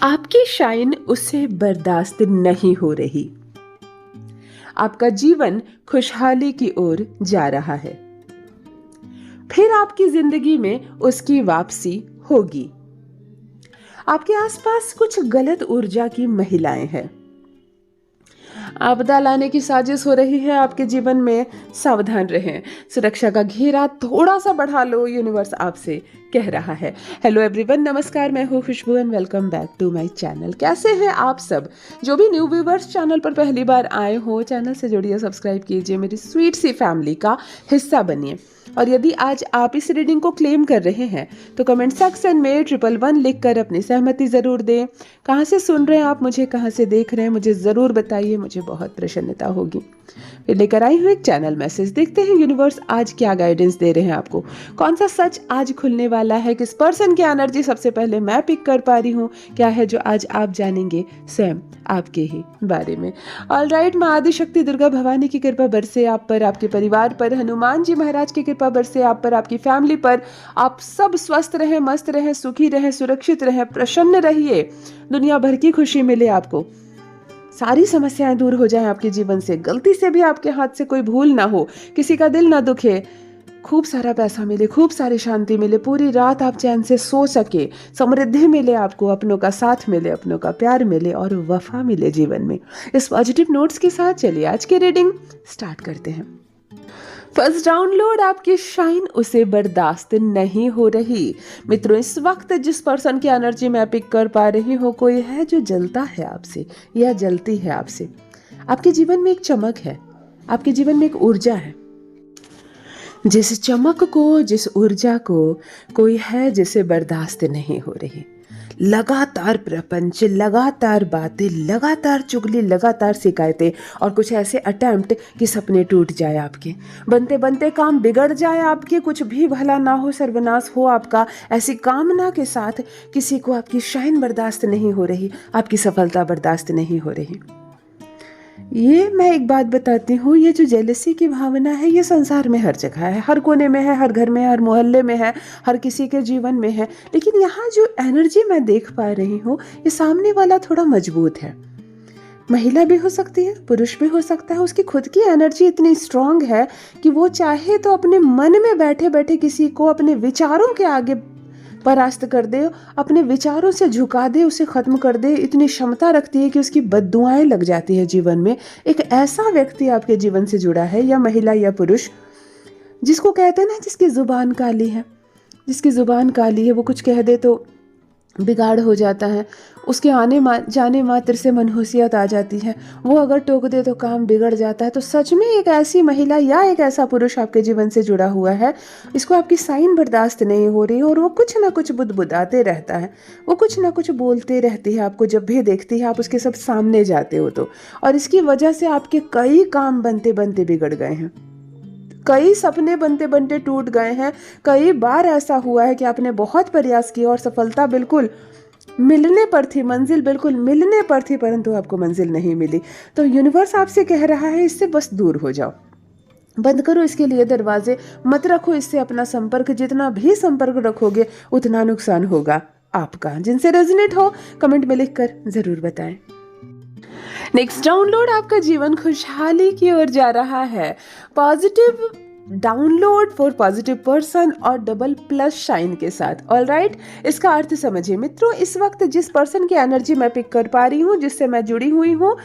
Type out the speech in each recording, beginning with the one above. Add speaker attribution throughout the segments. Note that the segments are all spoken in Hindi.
Speaker 1: आपकी शाइन उसे बर्दाश्त नहीं हो रही। आपका जीवन खुशहाली की ओर जा रहा है। फिर आपकी जिंदगी में उसकी वापसी होगी। आपके आसपास कुछ गलत ऊर्जा की महिलाएं हैं। आपदा लाने की साजिश हो रही है आपके जीवन में। सावधान रहें। सुरक्षा का घेरा थोड़ा सा बढ़ा लो, यूनिवर्स आपसे कह रहा है। हेलो एवरीवन, नमस्कार, मैं हूँ Khushboo and welcome back to my channel. कैसे हैं आप सब? जो भी न्यू व्यूवर्स चैनल पर पहली बार आए हो, चैनल से जुड़िए, सब्सक्राइब कीजिए, मेरी स्वीट सी फैमिली का हिस्सा बनिए। और यदि आज आप इस रीडिंग को क्लेम कर रहे हैं तो कमेंट सेक्शन में 111 लिखकर अपनी सहमति जरूर दें। कहाँ से सुन रहे हैं आप मुझे, कहाँ से देख रहे हैं, मुझे ज़रूर बताइए, मुझे बहुत प्रसन्नता होगी। फिर लेकर आई हूँ एक चैनल मैसेज। देखते हैं यूनिवर्स आज क्या गाइडेंस दे रहे हैं आपको। कौन सा सच आज खुलने वाला है? किस पर्सन की एनर्जी सबसे पहले मैं पिक कर पा रही हूँ? क्या है जो आज आप जानेंगे स्वयं आपके ही बारे में? ऑलराइट, माँ आदिशक्ति दुर्गा भवानी की कृपा बरसे आप पर, आपके परिवार पर। हनुमान जी महाराज की कृपा बरसे आप पर, आपकी फैमिली पर। आप सब स्वस्थ रहें, मस्त रहें, सुखी रहें, सुरक्षित रहें, प्रसन्न रहिए। दुनिया भर की खुशी मिले आपको। सारी समस्याएं दूर हो जाएं आपके जीवन से। गलती से भी आपके हाथ से कोई भूल ना हो, किसी का दिल ना दुखे। खूब सारा पैसा मिले, खूब सारी शांति मिले, पूरी रात आप चैन से सो सके, समृद्धि मिले आपको, अपनों का साथ मिले, अपनों का प्यार मिले और वफा मिले जीवन में। इस पॉजिटिव नोट्स के साथ चलिए आज की रीडिंग स्टार्ट करते हैं। फर्स्ट डाउनलोड, आपकी शाइन उसे बर्दाश्त नहीं हो रही। मित्रों, इस वक्त जिस पर्सन की एनर्जी मैं पिक कर पा रही हूँ, कोई है जो जलता है आपसे या जलती है आपसे। आपके जीवन में एक चमक है, आपके जीवन में एक ऊर्जा है। जिस चमक को, जिस ऊर्जा को कोई है जिसे बर्दाश्त नहीं हो रही। लगातार प्रपंच, लगातार बातें, लगातार चुगली, लगातार शिकायतें और कुछ ऐसे अटेम्प्ट कि सपने टूट जाए आपके, बनते बनते काम बिगड़ जाए आपके, कुछ भी भला ना हो, सर्वनाश हो आपका। ऐसी कामना के साथ किसी को आपकी शाइन बर्दाश्त नहीं हो रही, आपकी सफलता बर्दाश्त नहीं हो रही। ये मैं एक बात बताती हूँ, ये जो जेलसी की भावना है ये संसार में हर जगह है, हर कोने में है, हर घर में है, हर मोहल्ले में है, हर किसी के जीवन में है। लेकिन यहाँ जो एनर्जी मैं देख पा रही हूँ, ये सामने वाला थोड़ा मजबूत है। महिला भी हो सकती है, पुरुष भी हो सकता है। उसकी खुद की एनर्जी इतनी स्ट्रांग है कि वो चाहे तो अपने मन में बैठे बैठे किसी को अपने विचारों के आगे परास्त कर दे, अपने विचारों से झुका दे, उसे खत्म कर दे। इतनी क्षमता रखती है कि उसकी बद्दुआएं लग जाती है जीवन में। एक ऐसा व्यक्ति आपके जीवन से जुड़ा है, या महिला या पुरुष, जिसको कहते हैं ना, जिसकी जुबान काली है, जिसकी जुबान काली है, वो कुछ कह दे तो बिगाड़ हो जाता है। उसके जाने मात्र से मनहूसियत आ जाती है। वो अगर टोक दे तो काम बिगड़ जाता है। तो सच में एक ऐसी महिला या एक ऐसा पुरुष आपके जीवन से जुड़ा हुआ है, इसको आपकी साइन बर्दाश्त नहीं हो रही और वो कुछ ना कुछ बुदबुदाते रहता है, वो कुछ ना कुछ बोलते रहती है। आपको जब भी देखती है, आप उसके सब सामने जाते हो तो, और इसकी वजह से आपके कई काम बनते बनते बिगड़ गए हैं, कई सपने बनते बनते टूट गए हैं। कई बार ऐसा हुआ है कि आपने बहुत प्रयास किया और सफलता बिल्कुल मिलने पर थी, मंजिल बिल्कुल मिलने पर थी, परंतु आपको मंजिल नहीं मिली। तो यूनिवर्स आपसे कह रहा है, इससे बस दूर हो जाओ, बंद करो इसके लिए दरवाजे, मत रखो इससे अपना संपर्क। जितना भी संपर्क रखोगे उतना नुकसान होगा आपका। जिनसे रेजोनेट हो कमेंट में लिखकर जरूर बताएं। नेक्स्ट डाउनलोड, आपका जीवन खुशहाली की ओर जा रहा है। Positive download for positive person और डबल प्लस शाइन के साथ। ऑलराइट, इसका अर्थ समझिए मित्रों। इस वक्त जिस पर्सन की एनर्जी मैं पिक कर पा रही हूँ, जिससे मैं जुड़ी हुई हूँ,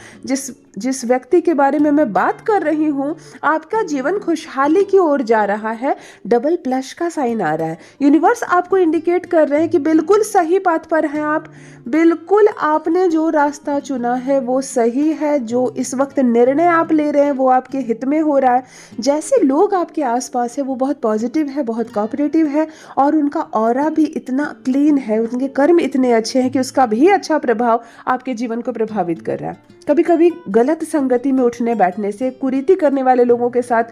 Speaker 1: जिस व्यक्ति के बारे में मैं बात कर रही हूँ, आपका जीवन खुशहाली की ओर जा रहा है। डबल प्लस का साइन आ रहा है। यूनिवर्स आपको इंडिकेट कर रहे हैं कि बिल्कुल सही पाथ पर हैं आप। बिल्कुल आपने जो रास्ता चुना है वो सही है। जो इस वक्त निर्णय आप ले रहे हैं वो आपके हित में हो रहा है। जैसे लोग आपके आसपास है वो बहुत पॉजिटिव है, बहुत कोऑपरेटिव है और उनका ऑरा भी इतना क्लीन है, उनके कर्म इतने अच्छे हैं कि उसका भी अच्छा प्रभाव आपके जीवन को प्रभावित कर रहा है। कभी कभी गलत संगति में उठने बैठने से, कुरीति करने वाले लोगों के साथ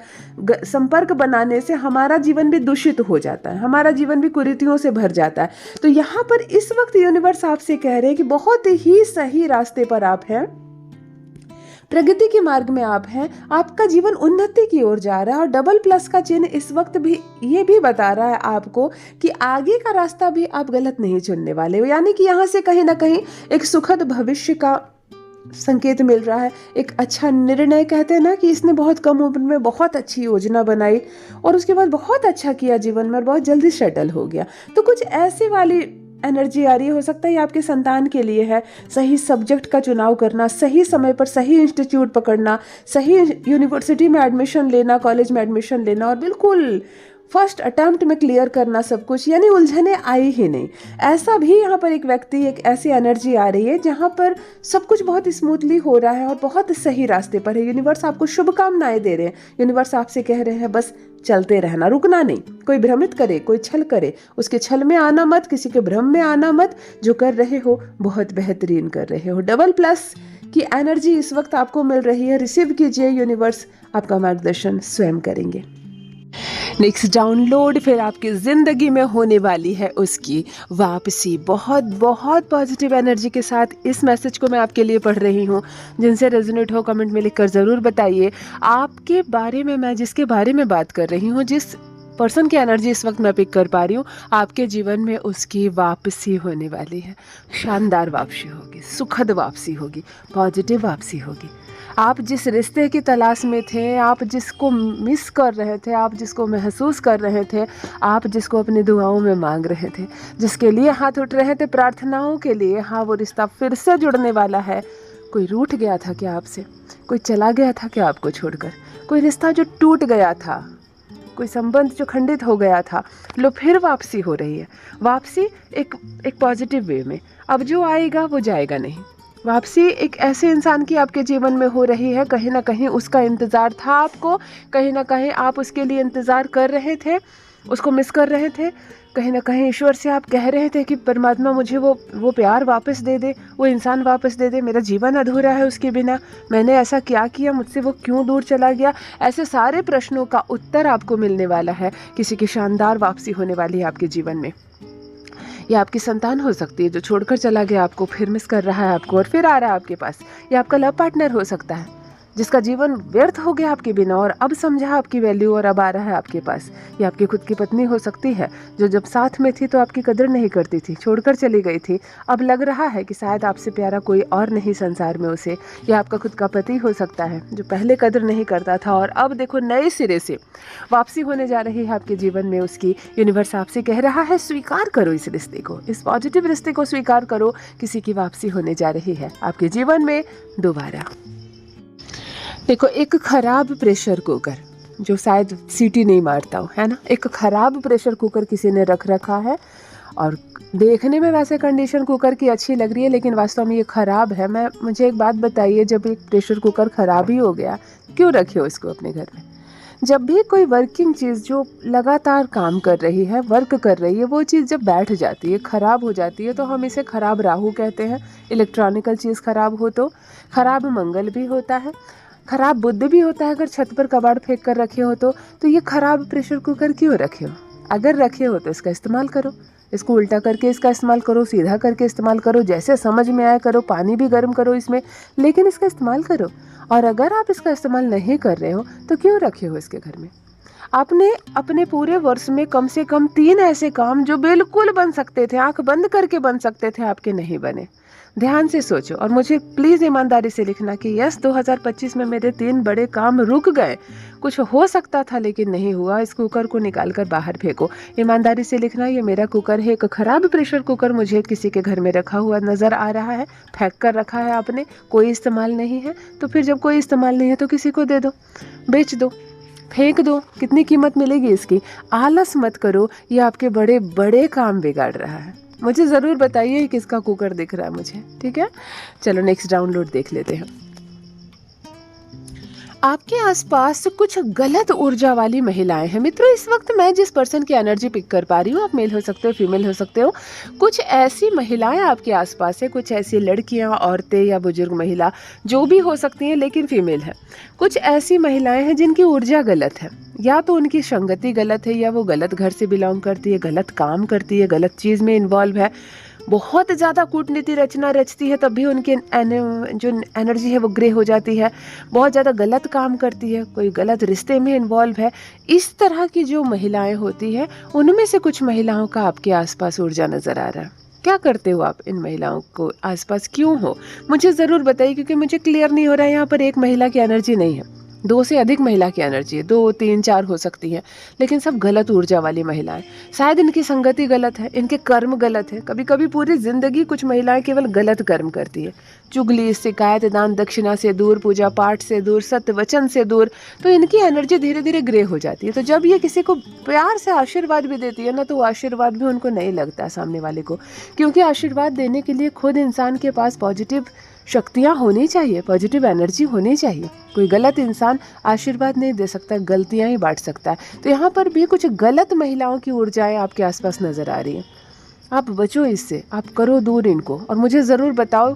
Speaker 1: संपर्क बनाने से हमारा जीवन भी दूषित हो जाता है, हमारा जीवन भी कुरीतियों से भर जाता है। तो यहाँ पर इस वक्त यूनिवर्स आपसे कह रहे हैं कि बहुत ही सही रास्ते पर आप हैं। प्रगति के मार्ग में आप हैं, आपका जीवन उन्नति की ओर जा रहा है। और डबल प्लस का चिन्ह इस वक्त भी ये भी बता रहा है आपको कि आगे का रास्ता भी आप गलत नहीं चुनने वाले हो, यानी कि यहाँ से कहीं ना कहीं एक सुखद भविष्य का संकेत मिल रहा है। एक अच्छा निर्णय, कहते हैं ना कि इसने बहुत कम उम्र में बहुत अच्छी योजना बनाई और उसके बाद बहुत अच्छा किया जीवन में और बहुत जल्दी सेटल हो गया। तो कुछ ऐसी वाली एनर्जी आ रही है। हो सकता है ये आपके संतान के लिए है। सही सब्जेक्ट का चुनाव करना, सही समय पर सही इंस्टीट्यूट पकड़ना, सही यूनिवर्सिटी में एडमिशन लेना, कॉलेज में एडमिशन लेना और बिल्कुल फर्स्ट अटेम्प्ट में क्लियर करना सब कुछ, यानी उलझने आई ही नहीं। ऐसा भी यहाँ पर एक व्यक्ति, एक ऐसी एनर्जी आ रही है जहाँ पर सब कुछ बहुत स्मूथली हो रहा है और बहुत सही रास्ते पर है। यूनिवर्स आपको शुभकामनाएं दे रहे हैं। यूनिवर्स आपसे कह रहे हैं बस चलते रहना, रुकना नहीं। कोई भ्रमित करे, कोई छल करे, उसके छल में आना मत, किसी के भ्रम में आना मत। जो कर रहे हो बहुत बेहतरीन कर रहे हो। डबल प्लस की एनर्जी इस वक्त आपको मिल रही है। रिसीव कीजिए, यूनिवर्स आपका मार्गदर्शन स्वयं करेंगे। नेक्स्ट डाउनलोड फिर आपकी ज़िंदगी में होने वाली है उसकी वापसी। बहुत बहुत पॉजिटिव एनर्जी के साथ इस मैसेज को मैं आपके लिए पढ़ रही हूँ। जिनसे रेजोनेट हो कमेंट में लिखकर ज़रूर बताइए। आपके बारे में, मैं जिसके बारे में बात कर रही हूँ, जिस पर्सन की एनर्जी इस वक्त मैं पिक कर पा रही हूँ, आपके जीवन में उसकी वापसी होने वाली है। शानदार वापसी होगी, सुखद वापसी होगी, पॉजिटिव वापसी होगी। आप जिस रिश्ते की तलाश में थे, आप जिसको मिस कर रहे थे, आप जिसको महसूस कर रहे थे, आप जिसको अपनी दुआओं में मांग रहे थे, जिसके लिए हाथ उठ रहे थे प्रार्थनाओं के लिए, हाँ वो रिश्ता फिर से जुड़ने वाला है। कोई रूठ गया था क्या आपसे? कोई चला गया था क्या आपको छोड़कर? कोई रिश्ता जो टूट गया था, कोई संबंध जो खंडित हो गया था, लो फिर वापसी हो रही है। वापसी एक पॉजिटिव वे में। अब जो आएगा वो जाएगा नहीं। वापसी एक ऐसे इंसान की आपके जीवन में हो रही है, कहीं ना कहीं उसका इंतज़ार था आपको, कहीं ना कहीं आप उसके लिए इंतज़ार कर रहे थे, उसको मिस कर रहे थे। कहीं ना कहीं ईश्वर से आप कह रहे थे कि परमात्मा मुझे वो प्यार वापस दे दे, वो इंसान वापस दे दे, मेरा जीवन अधूरा है उसके बिना, मैंने ऐसा क्या किया, मुझसे वो क्यों दूर चला गया। ऐसे सारे प्रश्नों का उत्तर आपको मिलने वाला है। किसी की शानदार वापसी होने वाली है आपके जीवन में। या आपकी संतान हो सकती है जो छोड़कर चला गया आपको, फिर मिस कर रहा है आपको और फिर आ रहा है आपके पास। या आपका लव पार्टनर हो सकता है जिसका जीवन व्यर्थ हो गया आपके बिना और अब समझा आपकी वैल्यू और अब आ रहा है आपके पास। या आपकी खुद की पत्नी हो सकती है जो जब साथ में थी तो आपकी कदर नहीं करती थी, छोड़कर चली गई थी, अब लग रहा है कि शायद आपसे प्यारा कोई और नहीं संसार में उसे। या आपका खुद का पति हो सकता है जो पहले कदर नहीं करता था और अब देखो नए सिरे से वापसी होने जा रही है आपके जीवन में उसकी। यूनिवर्स आपसे कह रहा है स्वीकार करो इस रिश्ते को, इस पॉजिटिव रिश्ते को स्वीकार करो। किसी की वापसी होने जा रही है आपके जीवन में दोबारा। देखो, एक खराब प्रेशर कुकर जो शायद सीटी नहीं मारता हो, है ना, एक खराब प्रेशर कुकर किसी ने रख रखा है और देखने में वैसे कंडीशन कुकर की अच्छी लग रही है लेकिन वास्तव में ये ख़राब है। मुझे एक बात बताइए, जब एक प्रेशर कुकर ख़राब ही हो गया, क्यों रखे हो इसको अपने घर में? जब भी कोई वर्किंग चीज़ जो लगातार काम कर रही है, वर्क कर रही है, वो चीज़ जब बैठ जाती है, ख़राब हो जाती है, तो हम इसे ख़राब राहु कहते हैं। इलेक्ट्रॉनिकल चीज़ ख़राब हो तो खराब मंगल भी होता है, खराब बुध भी होता है। अगर छत पर कबाड़ फेंक कर रखे हो तो ये खराब प्रेशर कुकर क्यों रखे हो? अगर रखे हो तो इसका इस्तेमाल करो, इसको उल्टा करके इसका इस्तेमाल करो, सीधा करके इस्तेमाल करो, जैसे समझ में आए करो, पानी भी गर्म करो इसमें, लेकिन इसका इस्तेमाल करो। और अगर आप इसका इस्तेमाल नहीं कर रहे हो तो क्यों रखे हो इसके घर में? आपने अपने पूरे वर्ष में कम से कम 3 ऐसे काम जो बिल्कुल बन सकते थे, आंख बंद करके बन सकते थे, आपके नहीं बने। ध्यान से सोचो और मुझे प्लीज़ ईमानदारी से लिखना कि यस 2025 में मेरे 3 बड़े काम रुक गए। कुछ हो सकता था लेकिन नहीं हुआ। इस कुकर को निकाल कर बाहर फेंको। ईमानदारी से लिखना, ये मेरा कुकर है। एक खराब प्रेशर कुकर मुझे किसी के घर में रखा हुआ नज़र आ रहा है, फेंक कर रखा है आपने, कोई इस्तेमाल नहीं है। तो फिर जब कोई इस्तेमाल नहीं है तो किसी को दे दो, बेच दो, फेंक दो। कितनी कीमत मिलेगी इसकी? आलस मत करो, ये आपके बड़े बड़े काम बिगाड़ रहा है। मुझे ज़रूर बताइए किसका कुकर दिख रहा है मुझे, ठीक है? चलो नेक्स्ट डाउनलोड देख लेते हैं। आपके आसपास कुछ गलत ऊर्जा वाली महिलाएं हैं। मित्रों, इस वक्त मैं जिस पर्सन की एनर्जी पिक कर पा रही हूँ, आप मेल हो सकते हो, फीमेल हो सकते हो, कुछ ऐसी महिलाएं आपके आसपास है, कुछ ऐसी लड़कियां, औरतें या बुजुर्ग महिला जो भी हो सकती हैं लेकिन फीमेल है। कुछ ऐसी महिलाएं हैं जिनकी ऊर्जा गलत है, या तो उनकी संगति गलत है, या वो गलत घर से बिलोंग करती है, गलत काम करती है, गलत चीज़ में इन्वॉल्व है। बहुत ज़्यादा कूटनीति रचना रचती है तब भी उनकी जो एनर्जी है वो ग्रे हो जाती है, बहुत ज़्यादा गलत काम करती है, कोई गलत रिश्ते में इन्वॉल्व है, इस तरह की जो महिलाएं होती है उनमें से कुछ महिलाओं का आपके आसपास ऊर्जा नज़र आ रहा है। क्या करते हो आप इन महिलाओं को आसपास क्यों हो, मुझे ज़रूर बताइए, क्योंकि मुझे क्लियर नहीं हो रहा है। यहाँ पर एक महिला की एनर्जी नहीं है, 2 से अधिक महिला की एनर्जी है, 2, 3, 4 हो सकती हैं, लेकिन सब गलत ऊर्जा वाली महिलाएं। शायद इनकी संगति गलत है, इनके कर्म गलत है। कभी कभी पूरी जिंदगी कुछ महिलाएं केवल गलत कर्म करती है, चुगली, शिकायत, दान दक्षिणा से दूर, पूजा पाठ से दूर, सत्य वचन से दूर, तो इनकी एनर्जी धीरे धीरे ग्रे हो जाती है। तो जब ये किसी को प्यार से आशीर्वाद भी देती है ना, तो वो आशीर्वाद भी उनको नहीं लगता सामने वाले को, क्योंकि आशीर्वाद देने के लिए खुद इंसान के पास पॉजिटिव शक्तियाँ होनी चाहिए, पॉजिटिव एनर्जी होनी चाहिए। कोई गलत इंसान आशीर्वाद नहीं दे सकता, गलतियाँ ही बांट सकता है। तो यहाँ पर भी कुछ गलत महिलाओं की ऊर्जाएं आपके आसपास नज़र आ रही हैं। आप बचो इससे, आप करो दूर इनको, और मुझे ज़रूर बताओ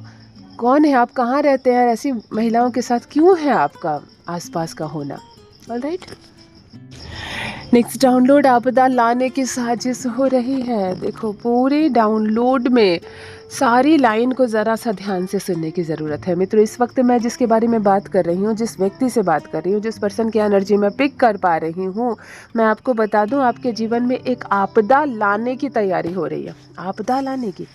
Speaker 1: कौन है आप, कहाँ रहते हैं, ऐसी महिलाओं के साथ क्यों है आपका आसपास का होना। ऑलराइट, नेक्स्ट डाउनलोड, आपदा लाने की साजिश हो रही है। देखो, पूरे डाउनलोड में सारी लाइन को ज़रा सा ध्यान से सुनने की ज़रूरत है मित्रों। इस वक्त मैं जिसके बारे में बात कर रही हूँ, जिस व्यक्ति से बात कर रही हूँ, जिस पर्सन की एनर्जी मैं पिक कर पा रही हूँ, मैं आपको बता दूँ, आपके जीवन में एक आपदा लाने की तैयारी हो रही है। आपदा लाने की,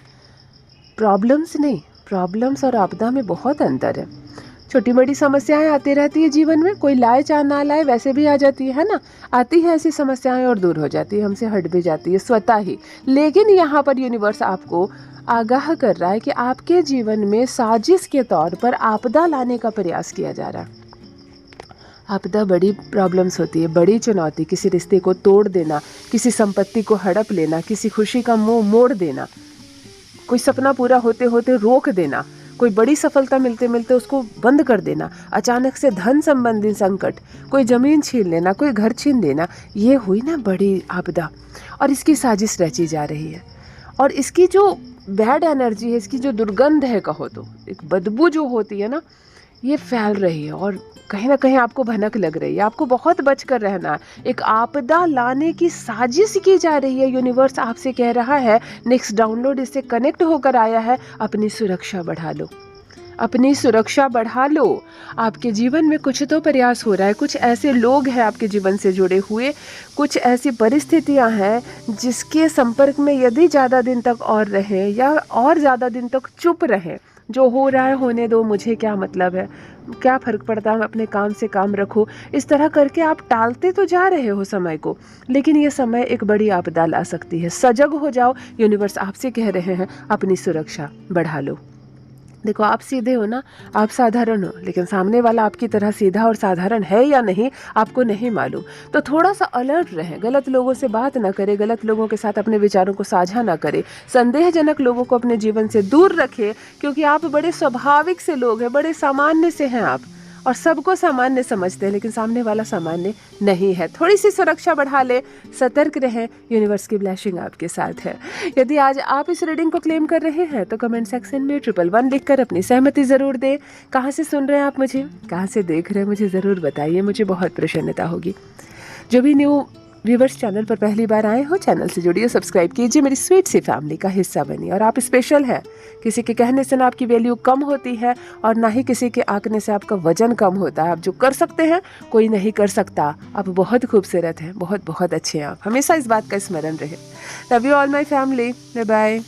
Speaker 1: प्रॉब्लम्स नहीं, प्रॉब्लम्स और आपदा में बहुत अंतर है। छोटी बड़ी समस्याएं आती रहती है जीवन में, कोई लाए चाहे ना लाए वैसे भी आ जाती है ना, आती है ऐसी समस्याएं और दूर हो जाती है, हमसे हट भी जाती है स्वतः ही। लेकिन यहाँ पर यूनिवर्स आपको आगाह कर रहा है कि आपके जीवन में साजिश के तौर पर आपदा लाने का प्रयास किया जा रहा है। आपदा बड़ी प्रॉब्लम्स होती है, बड़ी चुनौती, किसी रिश्ते को तोड़ देना, किसी संपत्ति को हड़प लेना, किसी खुशी का मुंह मोड़ देना, कोई सपना पूरा होते होते रोक देना, कोई बड़ी सफलता मिलते मिलते उसको बंद कर देना, अचानक से धन संबंधी संकट, कोई ज़मीन छीन लेना, कोई घर छीन लेना, ये हुई ना बड़ी आपदा। और इसकी साजिश रची जा रही है, और इसकी जो बैड एनर्जी है, इसकी जो दुर्गंध है, कहो तो एक बदबू जो होती है ना, ये फैल रही है और कहीं ना कहीं आपको भनक लग रही है। आपको बहुत बच कर रहना है। एक आपदा लाने की साजिश की जा रही है। यूनिवर्स आपसे कह रहा है, नेक्स्ट डाउनलोड इससे कनेक्ट होकर आया है, अपनी सुरक्षा बढ़ा लो, अपनी सुरक्षा बढ़ा लो। आपके जीवन में कुछ तो प्रयास हो रहा है, कुछ ऐसे लोग हैं आपके जीवन से जुड़े हुए, कुछ ऐसी परिस्थितियां हैं जिसके संपर्क में यदि ज़्यादा दिन तक और रहें या और ज़्यादा दिन तक चुप रहें, जो हो रहा है होने दो, मुझे क्या मतलब है, क्या फ़र्क पड़ता है, अपने काम से काम रखो, इस तरह करके आप टालते तो जा रहे हो समय को, लेकिन ये समय एक बड़ी आपदा ला सकती है। सजग हो जाओ, यूनिवर्स आपसे कह रहे हैं, अपनी सुरक्षा बढ़ा लो। देखो, आप सीधे हो ना, आप साधारण हो, लेकिन सामने वाला आपकी तरह सीधा और साधारण है या नहीं आपको नहीं मालूम। तो थोड़ा सा अलर्ट रहें, गलत लोगों से बात ना करें, गलत लोगों के साथ अपने विचारों को साझा ना करें, संदेहजनक लोगों को अपने जीवन से दूर रखें, क्योंकि आप बड़े स्वाभाविक से लोग हैं, बड़े सामान्य से हैं आप, और सबको सामान्य समझते हैं, लेकिन सामने वाला सामान्य नहीं है। थोड़ी सी सुरक्षा बढ़ा ले, सतर्क रहें, यूनिवर्स की ब्लेसिंग आपके साथ है। यदि आज आप इस रीडिंग को क्लेम कर रहे हैं तो कमेंट सेक्शन में 111 लिखकर अपनी सहमति ज़रूर दें। कहाँ से सुन रहे हैं आप मुझे, कहाँ से देख रहे हैं, मुझे ज़रूर बताइए, मुझे बहुत प्रसन्नता होगी। जो भी न्यू व्यूवर्स चैनल पर पहली बार आए हो, चैनल से जुड़िए, सब्सक्राइब कीजिए, मेरी स्वीट सी फैमिली का हिस्सा बनिए। और आप स्पेशल हैं, किसी के कहने से ना आपकी वैल्यू कम होती है और ना ही किसी के आंकने से आपका वजन कम होता है। आप जो कर सकते हैं कोई नहीं कर सकता। आप बहुत खूबसूरत हैं, बहुत बहुत अच्छे हैं आप, हमेशा इस बात का स्मरण रहे। Love you all my family, bye bye.